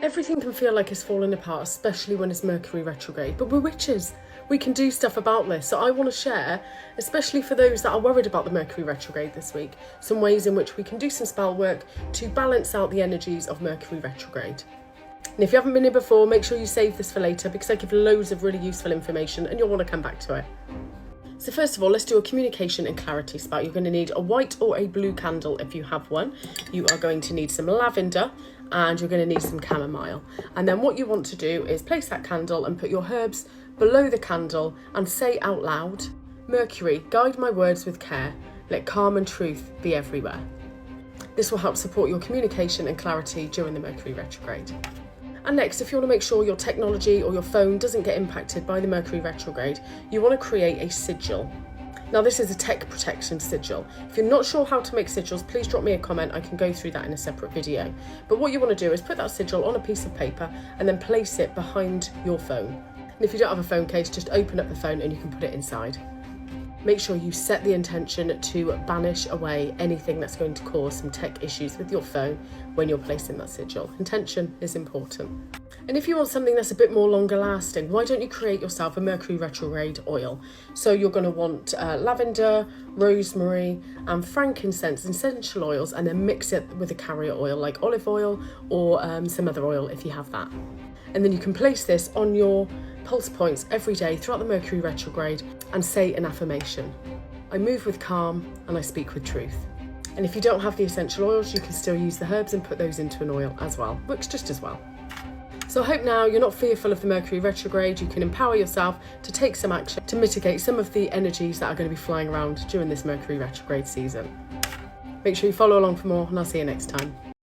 Everything can feel like it's falling apart, especially when it's Mercury retrograde, but we're witches. We can do stuff about this. So I want to share, especially for those that are worried about the Mercury retrograde this week, some ways in which we can do some spell work to balance out the energies of Mercury retrograde. And if you haven't been here before, make sure you save this for later because I give loads of really useful information and you'll want to come back to it. So first of all, let's do a communication and clarity spout. You're going to need a white or a blue candle if you have one. You are going to need some lavender and you're going to need some chamomile. And then what you want to do is place that candle and put your herbs below the candle and say out loud, Mercury, guide my words with care. Let calm and truth be everywhere. This will help support your communication and clarity during the Mercury retrograde. And next, if you want to make sure your technology or your phone doesn't get impacted by the Mercury retrograde, you want to create a sigil. Now this is a tech protection sigil. If you're not sure how to make sigils, please drop me a comment. I can go through that in a separate video. But what you want to do is put that sigil on a piece of paper and then place it behind your phone. And if you don't have a phone case, just open up the phone and you can put it inside. Make sure you set the intention to banish away anything that's going to cause some tech issues with your phone when you're placing that sigil. Intention is important. And if you want something that's a bit more longer lasting, why don't you create yourself a Mercury retrograde oil? So you're going to want lavender, rosemary and frankincense, essential oils, and then mix it with a carrier oil like olive oil or some other oil if you have that. And then you can place this on your pulse points every day throughout the Mercury retrograde and say an affirmation. I move with calm and I speak with truth. And if you don't have the essential oils, you can still use the herbs and put those into an oil as well. Works just as well. So I hope now you're not fearful of the Mercury retrograde. You can empower yourself to take some action to mitigate some of the energies that are going to be flying around during this Mercury retrograde season. Make sure you follow along for more and I'll see you next time.